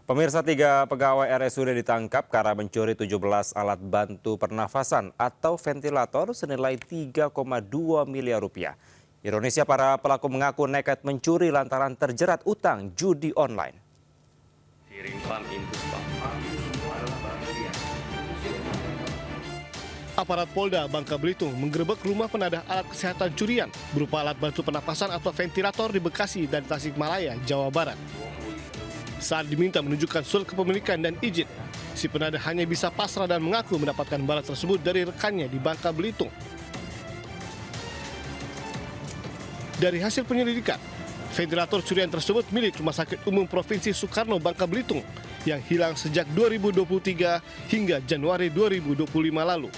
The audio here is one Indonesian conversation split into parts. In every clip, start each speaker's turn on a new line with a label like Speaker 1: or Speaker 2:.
Speaker 1: Pemirsa, 3 pegawai RSUD ditangkap karena mencuri 17 alat bantu pernafasan atau ventilator senilai 3,2 miliar rupiah. Ironisnya, para pelaku mengaku nekat mencuri lantaran terjerat utang judi online.
Speaker 2: Aparat Polda Bangka Belitung menggerebek rumah penadah alat kesehatan curian berupa alat bantu pernapasan atau ventilator di Bekasi dan Tasikmalaya, Jawa Barat. Saat diminta menunjukkan surat kepemilikan dan izin, si penadah hanya bisa pasrah dan mengaku mendapatkan barang tersebut dari rekannya di Bangka Belitung. Dari hasil penyelidikan, ventilator curian tersebut milik Rumah Sakit Umum Provinsi Soekarno Bangka Belitung yang hilang sejak 2023 hingga Januari 2025 lalu.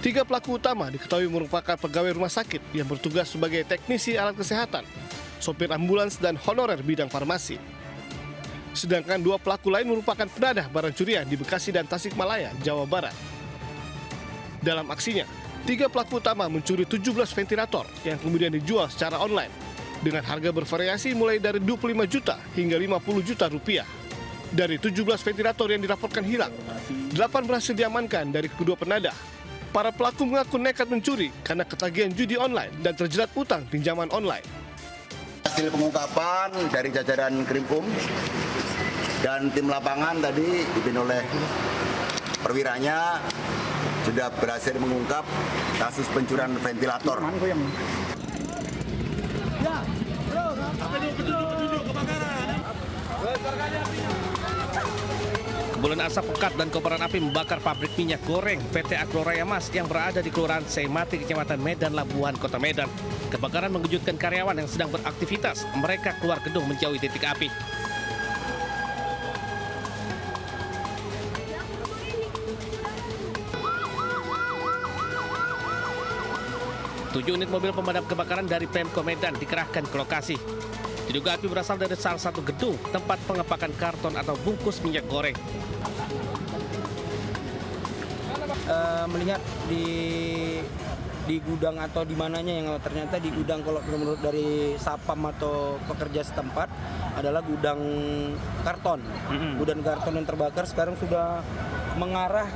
Speaker 2: 3 pelaku utama diketahui merupakan pegawai rumah sakit yang bertugas sebagai teknisi alat kesehatan, sopir ambulans, dan honorer bidang farmasi. Sedangkan 2 pelaku lain merupakan penadah barang curian di Bekasi dan Tasikmalaya, Jawa Barat. Dalam aksinya, 3 pelaku utama mencuri 17 ventilator yang kemudian dijual secara online dengan harga bervariasi mulai dari 25 juta hingga 50 juta rupiah. Dari 17 ventilator yang dilaporkan hilang, 8 berhasil diamankan dari kedua penadah. Para pelaku mengaku nekat mencuri karena ketagihan judi online dan terjerat utang pinjaman online.
Speaker 3: Hasil pengungkapan dari jajaran Krimpum dan tim lapangan tadi dipimpin oleh perwiranya sudah berhasil mengungkap kasus pencurian ventilator.
Speaker 4: Kepulan asap pekat dan kobaran api membakar pabrik minyak goreng PT Agroraya Mas yang berada di Kelurahan Seimati, Kecamatan Medan, Labuhan, Kota Medan. Kebakaran mengejutkan karyawan yang sedang beraktivitas. Mereka keluar gedung menjauhi titik api. Tujuh unit mobil pemadam kebakaran dari Pemko Medan dikerahkan ke lokasi. Diduga api berasal dari salah satu gedung tempat pengepakan karton atau bungkus minyak goreng.
Speaker 5: Melihat di gudang atau di mananya, yang ternyata di gudang kalau menurut dari Sapam atau pekerja setempat adalah gudang karton. Gudang karton yang terbakar sekarang sudah mengarah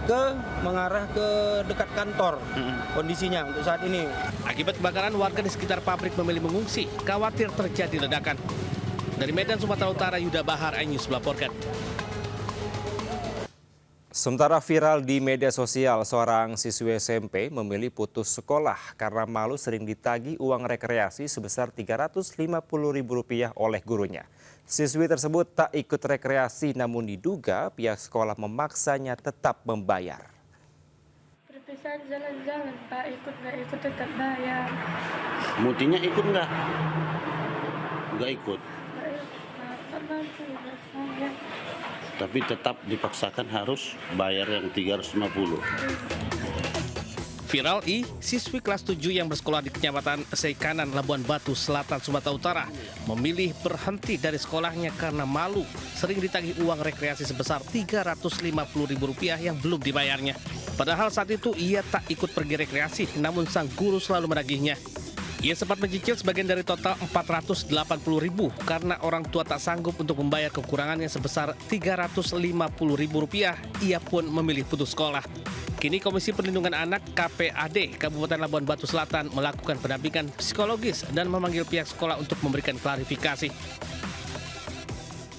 Speaker 5: ke dekat kantor. Kondisinya untuk saat ini.
Speaker 4: Akibat kebakaran, warga di sekitar pabrik memilih mengungsi, khawatir terjadi ledakan. Dari Medan, Sumatera Utara, Yuda Bahar, iNews melaporkan.
Speaker 1: Sementara viral di media sosial, seorang siswi SMP memilih putus sekolah karena malu sering ditagih uang rekreasi sebesar Rp350.000 oleh gurunya. Siswi tersebut tak ikut rekreasi, namun diduga pihak sekolah memaksanya tetap membayar.
Speaker 6: Berpisah jalan-jalan, Pak, ikut nggak ikut tetap bayar.
Speaker 7: Mutinya ikut nggak? Nggak ikut. Tapi tetap dipaksakan harus bayar yang 350.
Speaker 4: Viral siswi kelas 7 yang bersekolah di Kecamatan Seikanan, Labuan Batu Selatan, Sumatera Utara, memilih berhenti dari sekolahnya karena malu sering ditagih uang rekreasi sebesar Rp350.000 yang belum dibayarnya. Padahal saat itu ia tak ikut pergi rekreasi, namun sang guru selalu menagihnya. Ia sempat mencicil sebagian dari total Rp480.000 karena orang tua tak sanggup untuk membayar kekurangannya sebesar Rp350.000. Ia pun memilih putus sekolah. Kini Komisi Perlindungan Anak KPAD Kabupaten Labuan Batu Selatan melakukan pendampingan psikologis dan memanggil pihak sekolah untuk memberikan klarifikasi.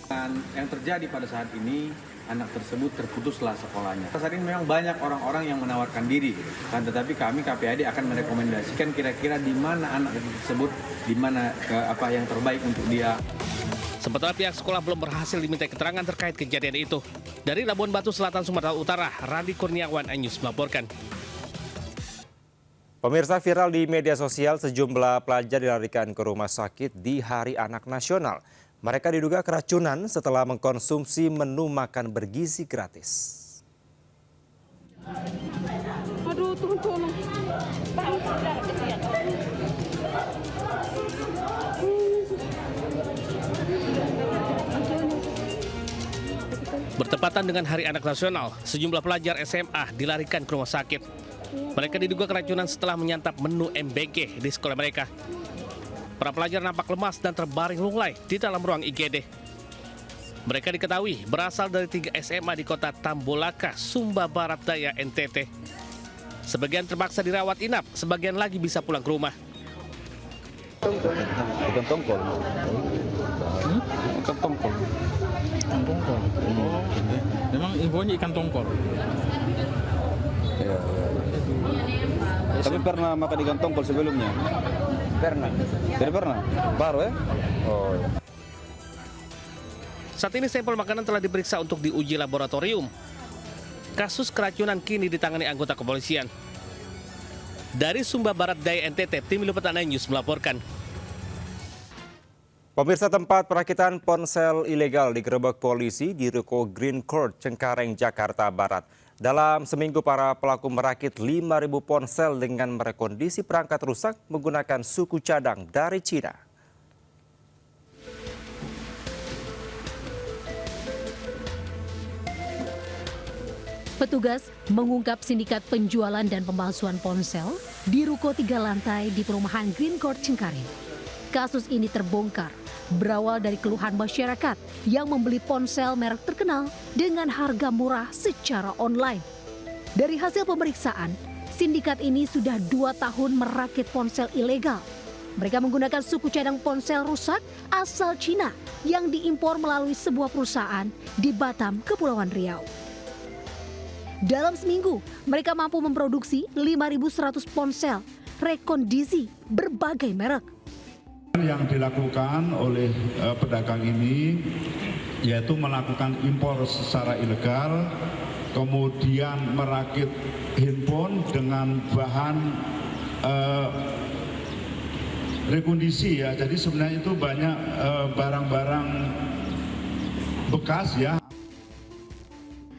Speaker 8: Dan yang terjadi pada saat ini, anak tersebut terputuslah sekolahnya. Saat ini memang banyak orang-orang yang menawarkan diri, kan, tetapi kami KPAD akan merekomendasikan kira-kira di mana anak tersebut, di mana apa yang terbaik untuk dia.
Speaker 4: Sementara pihak sekolah belum berhasil diminta keterangan terkait kejadian itu. Dari Labuan Batu Selatan, Sumatera Utara, Randi Kurniawan, iNews melaporkan.
Speaker 1: Pemirsa, viral di media sosial, sejumlah pelajar dilarikan ke rumah sakit di Hari Anak Nasional. Mereka diduga keracunan setelah mengkonsumsi menu makan bergizi gratis.
Speaker 6: Aduh, tolong.
Speaker 4: Bertepatan dengan Hari Anak Nasional, sejumlah pelajar SMA dilarikan ke rumah sakit. Mereka diduga keracunan setelah menyantap menu MBG di sekolah mereka. Para pelajar nampak lemas dan terbaring lunglai di dalam ruang IGD. Mereka diketahui berasal dari 3 SMA di kota Tambolaka, Sumba Barat Daya, NTT. Sebagian terpaksa dirawat inap, sebagian lagi bisa pulang ke rumah.
Speaker 9: Ikan tongkol. Ikan tongkol. Ikan tongkol. Memang infonya ikan tongkol. Ya. Tapi pernah makan ikan tongkol sebelumnya? Pernah. Tidak pernah? Baru ya? Oh.
Speaker 4: Saat ini sampel makanan telah diperiksa untuk diuji laboratorium. Kasus keracunan kini ditangani anggota kepolisian. Dari Sumba Barat Daya, NTT, Tim Liputan News melaporkan.
Speaker 1: Pemirsa, tempat perakitan ponsel ilegal digerebek polisi di ruko Green Court, Cengkareng, Jakarta Barat. Dalam seminggu, para pelaku merakit 5.000 ponsel dengan merekondisi perangkat rusak menggunakan suku cadang dari Cina.
Speaker 10: Petugas mengungkap sindikat penjualan dan pemalsuan ponsel di ruko 3 lantai di perumahan Green Court, Cengkareng. Kasus ini terbongkar berawal dari keluhan masyarakat yang membeli ponsel merek terkenal dengan harga murah secara online. Dari hasil pemeriksaan, sindikat ini sudah 2 tahun merakit ponsel ilegal. Mereka menggunakan suku cadang ponsel rusak asal Cina yang diimpor melalui sebuah perusahaan di Batam, Kepulauan Riau. Dalam seminggu, mereka mampu memproduksi 5.100 ponsel rekondisi berbagai merek.
Speaker 11: Yang dilakukan oleh pedagang ini yaitu melakukan impor secara ilegal, kemudian merakit handphone dengan bahan rekondisi ya. Jadi sebenarnya itu banyak barang-barang bekas ya.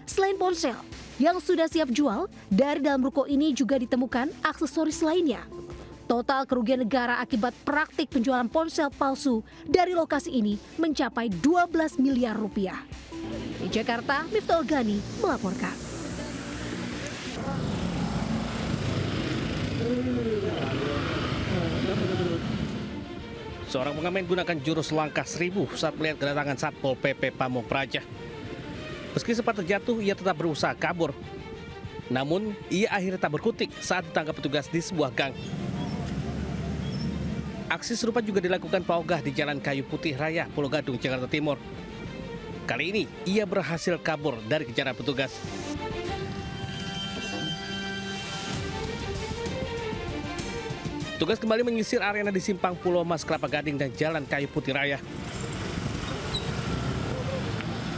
Speaker 10: Selain ponsel yang sudah siap jual, dari dalam ruko ini juga ditemukan aksesoris lainnya. Total kerugian negara akibat praktik penjualan ponsel palsu dari lokasi ini mencapai 12 miliar rupiah. Di Jakarta, Miftah Gani melaporkan.
Speaker 4: Seorang pengamen gunakan jurus langkah 1000 saat melihat kedatangan Satpol PP Pamung Praja. Meski sempat terjatuh, ia tetap berusaha kabur. Namun, ia akhirnya tak berkutik saat ditangkap petugas di sebuah gang. Aksi serupa juga dilakukan Pak Ogah di Jalan Kayu Putih Raya, Pulau Gadung, Jakarta Timur. Kali ini, ia berhasil kabur dari kejaran petugas. Tugas kembali menyisir arena di Simpang Pulau Mas, Kelapa Gading, dan Jalan Kayu Putih Raya.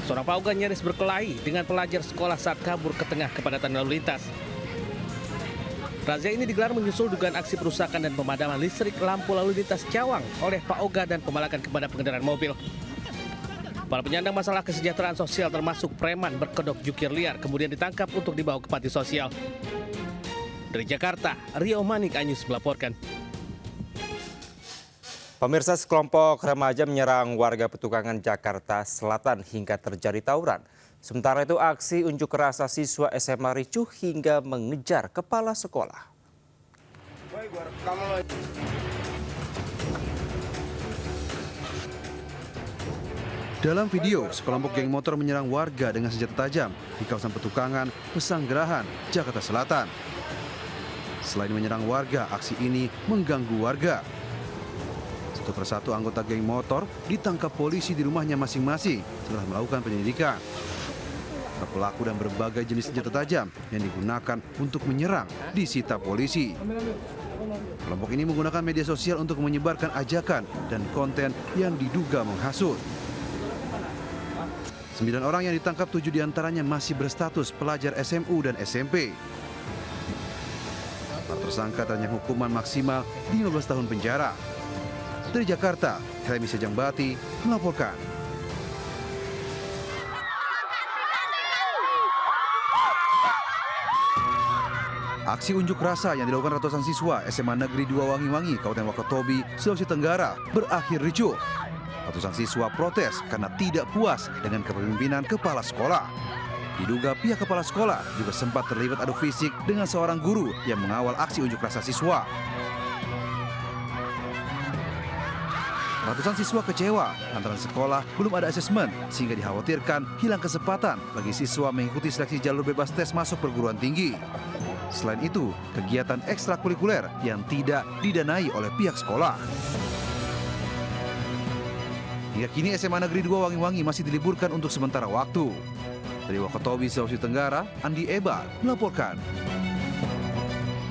Speaker 4: Seorang Pak Ogah nyaris berkelahi dengan pelajar sekolah saat kabur ke tengah kepadatan lalu lintas. Razia ini digelar menyusul dugaan aksi perusakan dan pemadaman listrik lampu lalu lintas Cawang oleh Pak Ogah dan pemalakan kepada pengendara mobil. Para penyandang masalah kesejahteraan sosial termasuk preman berkedok jukir liar kemudian ditangkap untuk dibawa ke panti sosial. Dari Jakarta, Rio Manik Anyus melaporkan.
Speaker 1: Pemirsa, sekelompok remaja menyerang warga Petukangan, Jakarta Selatan hingga terjadi tawuran. Sementara itu, aksi unjuk rasa siswa SMA ricuh hingga mengejar kepala sekolah.
Speaker 12: Dalam video, sekelompok geng motor menyerang warga dengan senjata tajam di kawasan Petukangan, Pesanggerahan, Jakarta Selatan. Selain menyerang warga, aksi ini mengganggu warga. Satu persatu anggota geng motor ditangkap polisi di rumahnya masing-masing setelah melakukan penyelidikan. Para pelaku dan berbagai jenis senjata tajam yang digunakan untuk menyerang disita polisi. Kelompok ini menggunakan media sosial untuk menyebarkan ajakan dan konten yang diduga menghasut. 9 orang yang ditangkap, 7 diantaranya masih berstatus pelajar SMU dan SMP. Para tersangka terancam hukuman maksimal 15 tahun penjara. Dari Jakarta, Helmi Sejangbati melaporkan. Aksi unjuk rasa yang dilakukan ratusan siswa SMA Negeri 2 Wangi-Wangi, Kabupaten Wakatobi, Sulawesi Tenggara berakhir ricuh. Ratusan siswa protes karena tidak puas dengan kepemimpinan kepala sekolah. Diduga pihak kepala sekolah juga sempat terlibat adu fisik dengan seorang guru yang mengawal aksi unjuk rasa siswa. Ratusan siswa kecewa lantaran sekolah belum ada asesmen sehingga dikhawatirkan hilang kesempatan bagi siswa mengikuti seleksi jalur bebas tes masuk perguruan tinggi. Selain itu, kegiatan ekstrakurikuler yang tidak didanai oleh pihak sekolah. Hingga kini SMA Negeri 2 Wangi-Wangi masih diliburkan untuk sementara waktu. Dari Wakatobi, Sulawesi Tenggara, Andi Eba melaporkan.